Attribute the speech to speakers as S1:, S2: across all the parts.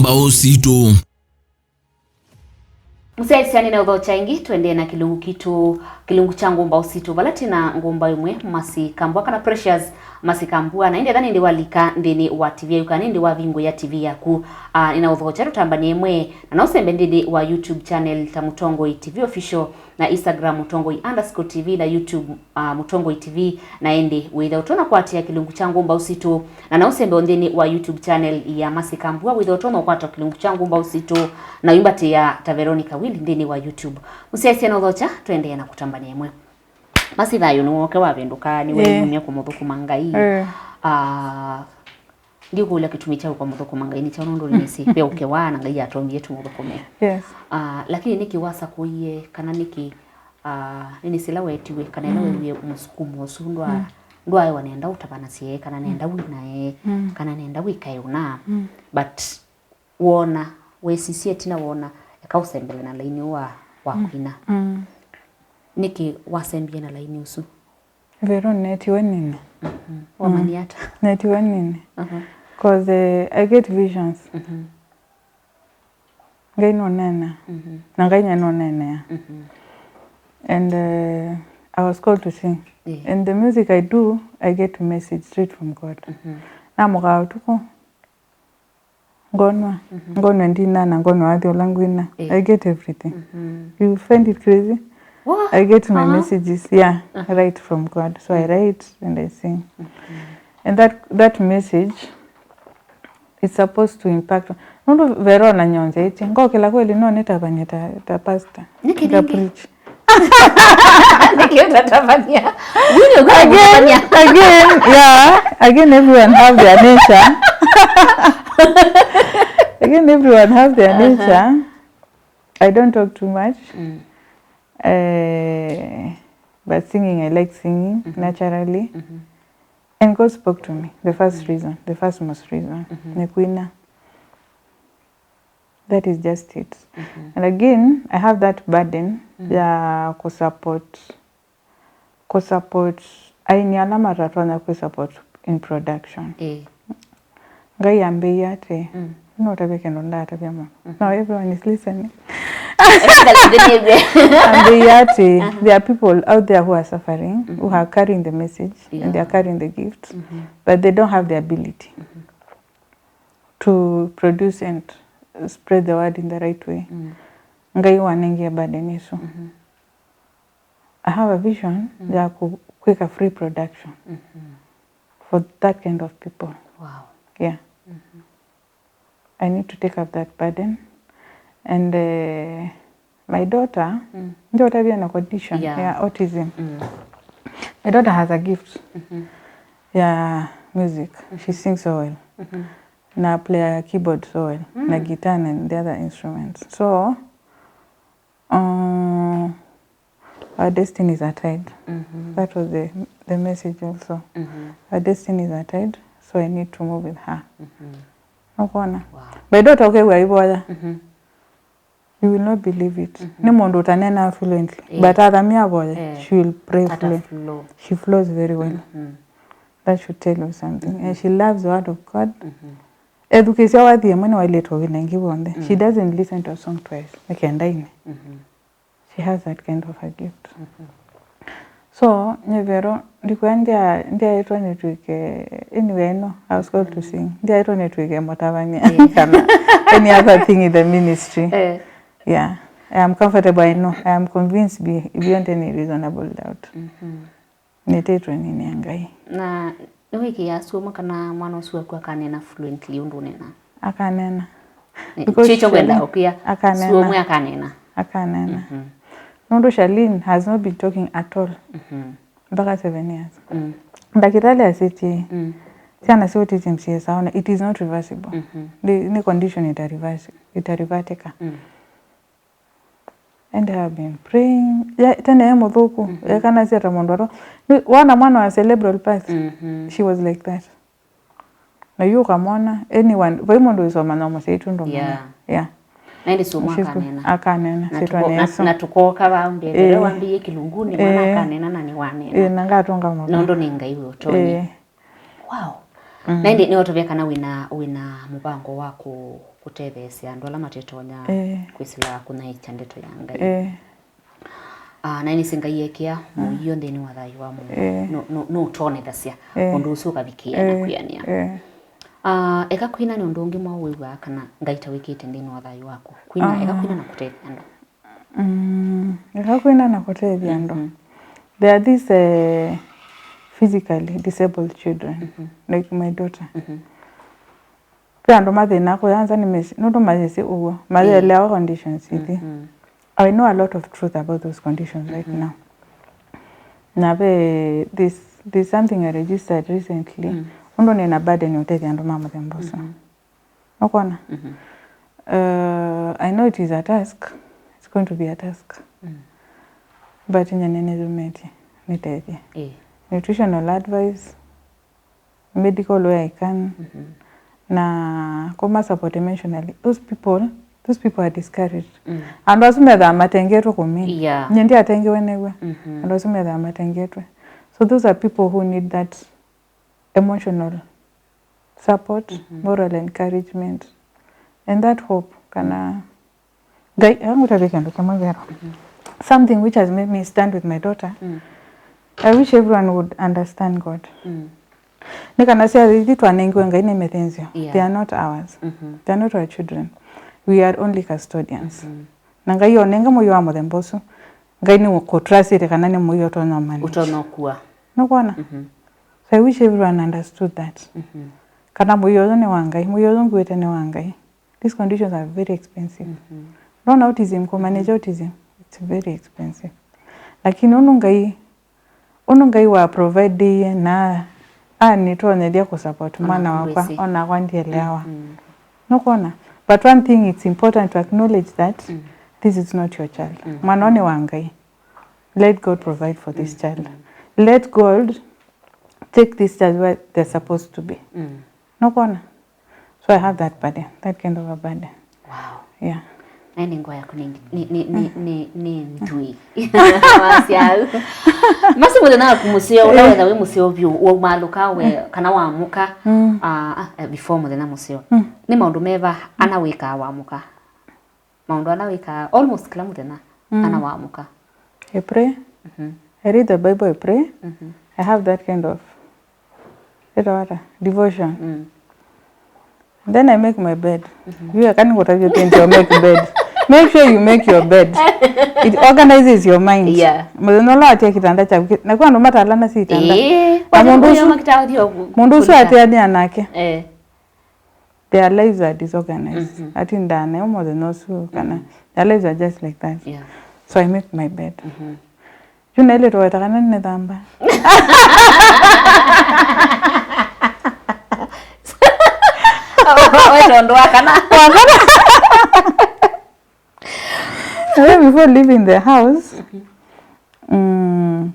S1: mbao situ.
S2: Msaidiani na udhocha ingi tuende na kilungu changu mbao situ valati na ngomba imwe masikambua kana Precious masikambua na inde dhani ndi walika ndini wa TV yukani ndi wa vingo ya TV yaku ina udhocha rutambani imwe na usembe ndini wa YouTube channel ta Mutongoi TV official na Instagram Mutongoi_TV na YouTube Mutongoi TV na ende without utona kwatia kilungu changu mbao situ na usembe ndini wa YouTube channel ya masikambua without utona kwatia kilungu changu mbao situ na yumbati ya ta Veronica Willy ndini wa YouTube. Msaidiani na udhocha tuende na kutambani imwe. Masi thayo nuwoke wavenduka ni wenyumia kwa muthuku mangai. Ndio kula kitumi chao kwa muthuku mangai ni cha nondo nisi pe ukewana ngai atomie tu muthuku me.
S3: Yes.
S2: Lakini niki wasa kuiye kana niki nini sila wetiwe kana lewe musukumo sundwa ndwa ayo wanaenda utapana siye kana nenda wina kana nenda wikayuna but wona we sisi tina wona yakausembele na laini wa kwina. Niki wasembie na laini usu.
S3: Vero netiwe nini?
S2: Wamaniata.
S3: Netiwe nini? Cause I get visions. Ngai no nena. Na ngai no nena. And I was called to sing. And the music I do, I get a message straight from God. Na mga tuko. Ngono ndina na ngono adhi languina. I get everything. You find it crazy? What? I get my messages, right from God. So I write and I sing. And that message is supposed to impact. Nondo Verona nyonze iti. Ngokela kweli no netabanya ta pastor. Ta preach.
S2: Netabanya.
S3: Again everyone have their nature. Again everyone have their nature. I don't talk too much. But singing, I like singing naturally. And God spoke to me. The first reason, the first most reason. Nekwina. That is just it. And again, I have that burden. Ya kusupport. Aini alama ratona kusupport in production. Ngai ambe yate. No tabeke nonda tabiamo. Now everyone is listening. There are people out there who are suffering, who are carrying the message and they are carrying the gift, but they don't have the ability to produce and spread the word in the right way. Ngai wanengia burden isu. I have a vision ya quick a free production for that kind of people.
S2: Wow.
S3: Yeah. I need to take up that burden. And my daughter, daughter has a condition, autism. My daughter has a gift, music. She sings so well. Na play a keyboard so well, na guitar and the other instruments. So, our destinies are tied. That was the message also. Our destinies are tied, so I need to move with her. Wow. My daughter, okay, where you are. You will not believe it. Nemondo utanena fluently. But Adamia boy, she will pray fluently. She flows very well. That should tell you something. And she loves the word of God. Education wa the money wa leto winangi wonde. She doesn't listen to a song twice. Like andaine. She has that kind of a gift. So, Nevero, ndikuandia ndia ito netwike anyway no, I was called to sing. Ndia ito netwike motavanya kana any other thing in the ministry. Yeah, I am comfortable. I know. I am convinced beyond any reasonable doubt. Netetwe nini angai.
S2: Na wiki ya suoma kana mwana usuwa kwa kanena fluently undu nena.
S3: Akanena.
S2: Chicho kwenda okia. Suomu ya kanena.
S3: Akanena. Nondo Charlene has not been talking at all. Mpaka 7 years. Ndakitali asiti. Siana si autism siya it is not reversible. The condition itarevertika. And I have been praying. Tena ya mothuku. Kana si atamondoro. Wana mwana wa cerebral palsy. She was like that. Na yuka mwana. Anyone. Vaimondo isoma na umaseitu ndo mwana. Yeah.
S2: Naindi sumu akanena.
S3: Akanena.
S2: Na tukoka waunde. Wambiye kilunguni mwana akanena na ni wanena.
S3: Nangatunga mwana.
S2: Nondo ninga iwe utoni. Wow. Naindi ni otovya kana wina mubango wako kutethesia andu ala matetonya kwisila kuna ichandeto ya ngai na ini singaiyekia muyo ndeni wa thayu wa mu no tone thacia undu ucio kabikia na kuyania eka kwina ni undu ungi mwawiwa kana ngaita wikite ndeni wa thayu wako kwina eka kwina na kutethia andu
S3: eka kwina na kutethia andu there are these physically disabled children like my daughter Pando mathina ko yanza ni no mazisi ugo mazele our conditions ithi I know a lot of truth about those conditions right now. Nabe this something I registered recently. Undo ni na burden yote ando mama themboso. Okona. I know it is a task. It's going to be a task. But nyanene zumeti nitethia. Nutritional advice, medical where I can. Na koma support emotionally. Those people are discouraged. And wasume da matengeto kumi. Nyendi atengewe newe. And wasume da matengeto. So those are people who need that emotional support, moral encouragement, and that hope. Something which has made me stand with my daughter. I wish everyone would understand God. Nikana say this one ngai ne metenzio. They are not ours. They are not our children. We are only custodians. Nangai onenga moyo wa muthembosu. Ngai ni ko trust ite kana ne moyo to no man.
S2: Utono kuwa.
S3: No kwana. So I wish everyone understood that. Kana moyo ne wangai, moyo ngwete ne wangai. These conditions are very expensive. Non autism ko manage autism. It's very expensive. Lakini onungai wa provide na nitone dia ku support mwana wakwa ona kwandielewa. No kona. But one thing it's important to acknowledge that this is not your child. Mwana one wangai. Let God provide for this child. Let God take this child where they're supposed to be. No kona. So I have that burden, that kind of a burden.
S2: Wow.
S3: Yeah.
S2: Nani ngoya kuningi ni mtui. Masiau. Masi mudana kumusio wetha we musio vyu wo maluka we kana wa muka before mudana musio. Ni maundu meva ana wika wa muka. Maundu ana wika almost kila mudana ana wa muka.
S3: I pray. I read the Bible, I pray. I have that kind of devotion. Then I make my bed. You can't go to your tent or make bed. Make sure you make your bed. It organizes your mind. Yeah. Mudanola ati kitanda cha na kwa ndo mata alana si kitanda. Mundusu ati adi anake. Their lives are disorganized. Ati ndane mudanosu kana. Their lives are just like that. Yeah. So I make my bed. Juna ile roeta kana nne dhamba. Before leaving the house, no,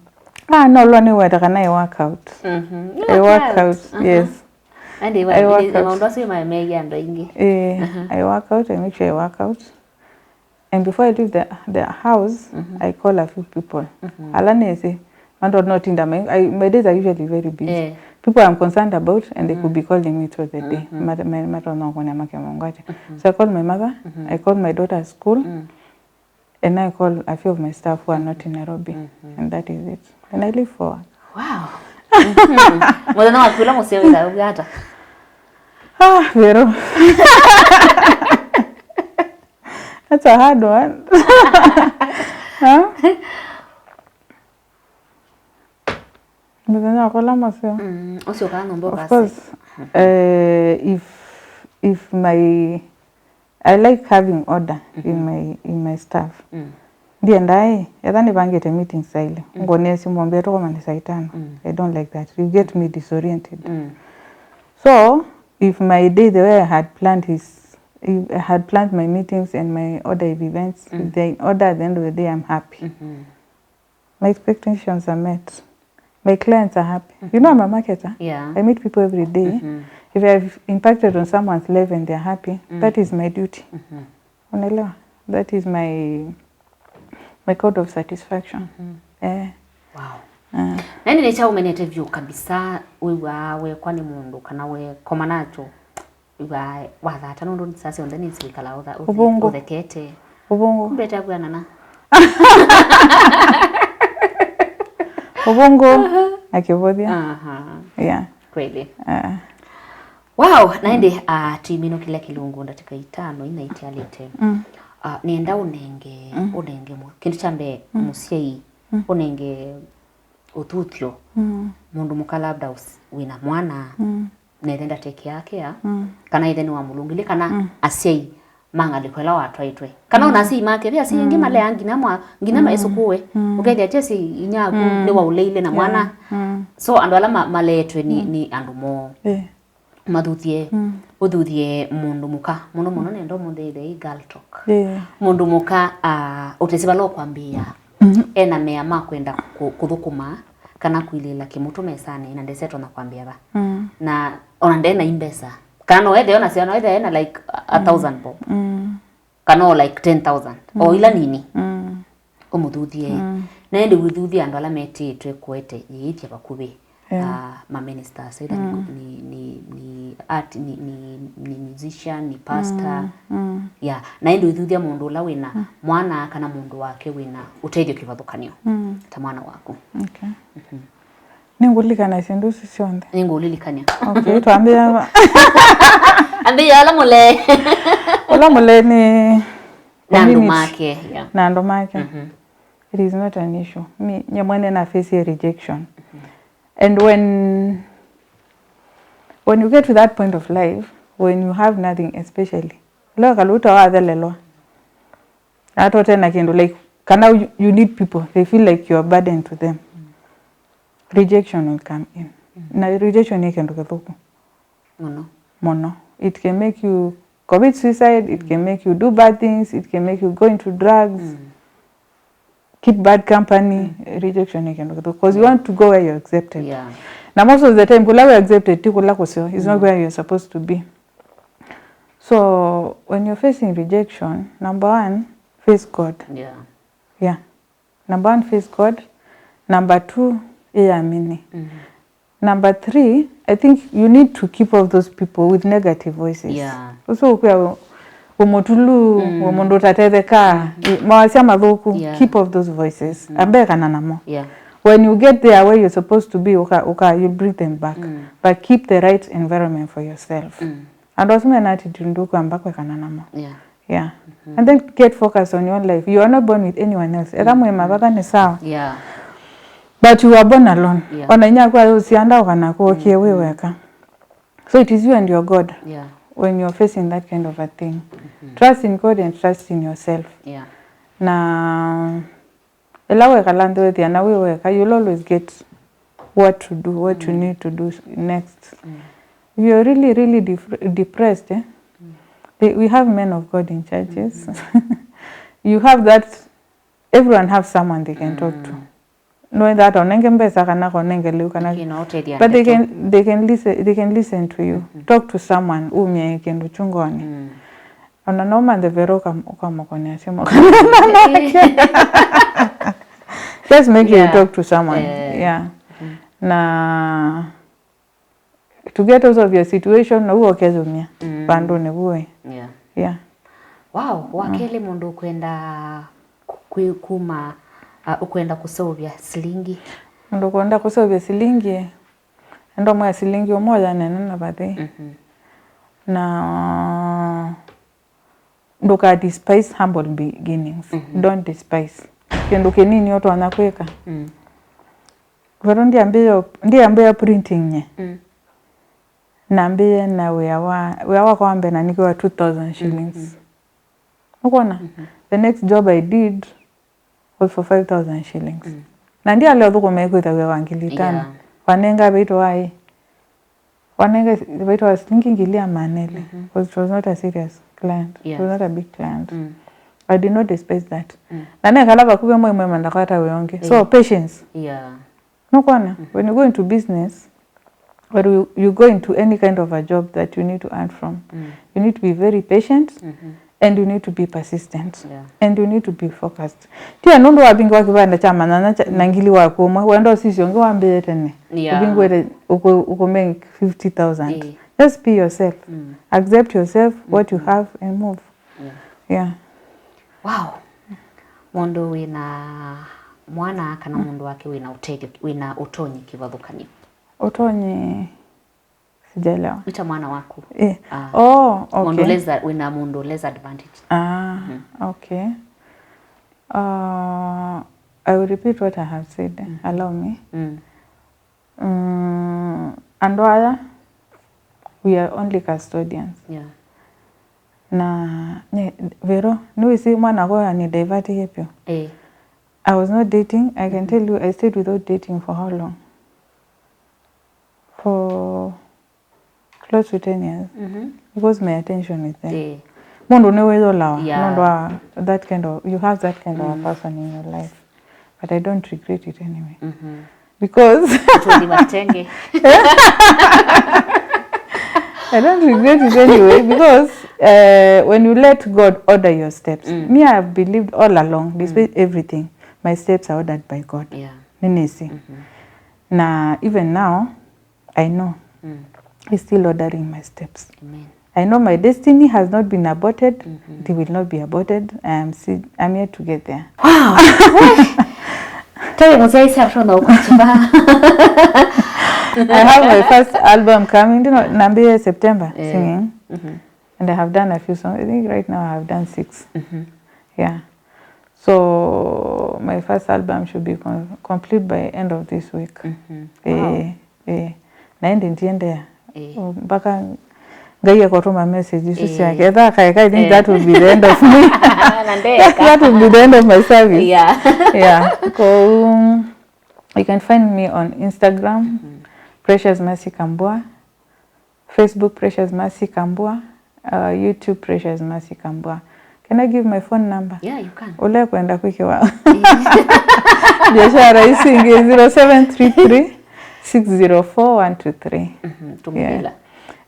S3: only way can I work out. I work out, yes.
S2: And I work out.
S3: I work out. I make sure I work out. And before I leave the house, I call a few people. Alane say, "Man, not in the my days are usually very busy." People I'm concerned about, and they could be calling me through the day. So I call my mother, I call my daughter at school, and I call a few of my staff who are not in Nairobi, and that is it. And I leave for work.
S2: Wow.
S3: Vero. That's a hard one. Huh? Of course, if I like having order in my staff. And I don't get a meeting style. I don't like that. You get me disoriented. So if my day the way I had planned my meetings and my order of events, if they're in order at the end of the day, I'm happy. My expectations are met. My clients are happy. You know I'm a marketer. Yeah. I meet people every day. If I've impacted on someone's life and they're happy, that is my duty. That is my code of satisfaction.
S2: Wow. Nani necha umenete view kabisa wewe kwani mundu kana we komanacho wa thata nundu sasa on then sikala uthekete
S3: ubungu
S2: mbeta bwana
S3: ubungu akivodia yeah
S2: kweli wow naende timino kila kilungu ndataka itano ina itialite nienda unenge kindu chambe musiei unenge ututhio mundu mukalabda wina mwana nethenda teke yake ya kana itheni wa mulungile kana asiei manga likwela watu aitwe kana unasi make bia si ngi male yangi namwa ngina esukuwe ugedia tesi inyaku ni wa uleile na mwana so andwala maletwe ni andumo mathuthie uthuthie mundu muka muno nendo mundire girl talk mundu muka utesiba lo kwambia ena mea makwenda kuthukuma kana kuilila kimutu mesani na ndeseto na kwambia ba na ona ndena imbesa kana no ethe ona cia no ethe ena like 1000 bob kana like 10,000 o ila nini umuthuthie na ndi withuthia andu ala metitwe kwete yiithia bakubi ma ministers ida ni art ni musician ni pastor yeah na ndi withuthia mundu la wina mwana kana mundu wake wina uteithio kivathukanio ta mwana waku
S3: okay ningulikana sindu cionthe
S2: ningulilikania
S3: okay twambia
S2: ambia ala mule
S3: ni
S2: nando make yeah
S3: nando make it is not an issue me nyamwene na face rejection and when you get to that point of life when you have nothing especially lo kaluta wa thelelo ato tena kindu like kana you need people they feel like you are burden to them rejection will come in na rejection ikendu kethuku mono it can make you commit suicide it can make you do bad things it can make you go into drugs keep bad company rejection ikendu kethuku because you want to go where you're accepted
S2: yeah
S3: na most of the time kula we accepted tikula kosio is not where you're supposed to be so when you're facing rejection number 1 face God yeah number 1 face God number 2 amini number 3 I think you need to keep off those people with negative voices
S2: yeah
S3: so kwa umotulu umundu tatetheka mawasia mathuku keep off those voices ambe kana namo
S2: yeah
S3: when you get there where you're supposed to be you bring them back but keep the right environment for yourself and also an attitude nduku ambako kana namo yeah and then get focused on your life you are not born with anyone else ethamwe mabaka ni sawa
S2: yeah
S3: but you are born alone ona nyakwa usianda ukana ko wewe weka so it is you and your God when you're facing that kind of a thing trust in God and trust in yourself na elawe kalande wewe na wewe you'll always get what to do what you need to do next if you're really depressed we have men of God in churches you have that everyone have someone they can talk to no that onenge mbesa kana konenge liu kana but they can listen to you talk to someone umye kendo chungoni ona noma the veroka ukamokoni asema just make you talk to someone na to get out of your situation na uokezumia pando ne buwe
S2: wow wakele mundu kwenda kuma ukwenda kusovya silingi
S3: ndo kwenda kusovya silingi ndo mwa silingi umoja nene na baadhi na ndo ka despise humble beginnings don't despise kendo kenini watu wanakweka kwa ndiambia printing nye naambia na wewa kwambe na nikiwa 2000 shillings unaona the next job I did was for 5,000 shillings na ndia leo thuko mekwita we wangilitana wanenga beito wai wanenga beito was thinking gilia manele because it was not a serious client it was not a big client I did not despise that na nekala bakube mwe mandakata weonge so patience unaona when you go into business or you go into any kind of a job that you need to earn from you need to be very patient and you need to be persistent and you need to be focused tia nundu wabinga wakibanda chama na ngili wako mwe wendo sisi onge wambie tene ubingwe uko make 50,000 Just be yourself. Accept yourself, what you have, and move. Yeah.
S2: Wow. Mundu wina mwana kana mundu wake wina utonyi kivathukani.
S3: Utonyi sijaelewa.
S2: Ita mwana wako.
S3: Okay.
S2: Mundu less advantage.
S3: Okay. I will repeat what I have said. Allow me. Andwaya, we are only custodians.
S2: Yeah.
S3: Na Vero, nuisi mwana goya ni divert yepyo. I was not dating. I can tell you I stayed without dating for how long? For close to 10 years. Because my attention is there. Mundu newezo lawa. Mundu that kind of, you have that kind of a person in your life. But I don't regret it anyway. Because I don't regret it anyway because when you let God order your steps, me, I have believed all along, despite everything, my steps are ordered by God. Ninesi. Na even now, I know He's still ordering my steps.
S2: Amen.
S3: I know my destiny has not been aborted. It will not be aborted. I'm here to get there.
S2: Wow.
S3: I have my first album coming, Nambi September, singing. And I have done a few songs. I think right now I have done 6. Yeah. So my first album should be complete by end of this week.
S2: Wow.
S3: Naende mpaka Gaya kotuma message isusi yake. I think that will be the end of me. That will be the end of my service. Yeah. So you can find me on Instagram, Precious Mercy Kambua, Facebook Precious Mercy Kambua, YouTube Precious Mercy Kambua. Can I give my phone number?
S2: Yeah, you can.
S3: Ule kuenda kwiki wao. Biashara isingi 0733 604 123.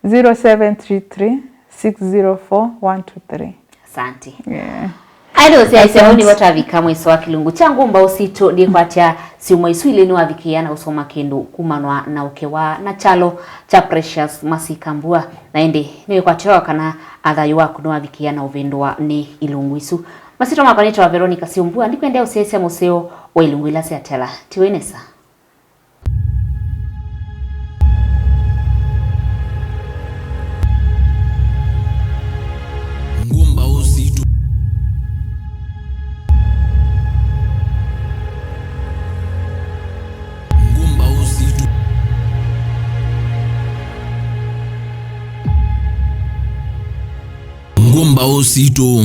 S3: 0733 604 123.
S2: Asante.
S3: Yeah.
S2: Aido siaisehoni watavika mweso wa kilungu changu mbao sito ndi kwa tia siumwe suile ni wavikiana usoma kendo kumanwa na ukewa na chalo cha Precious Mercy Kambua na ende niwe kwa tia wakana adhayu waku ni wavikiana uvendwa ni ilungu isu masito makanito wa Veronica Siumbua ndiko endea usiaisia museo wa ilungu ilasi ya tela tiwenesa.
S1: Ngumba Osito.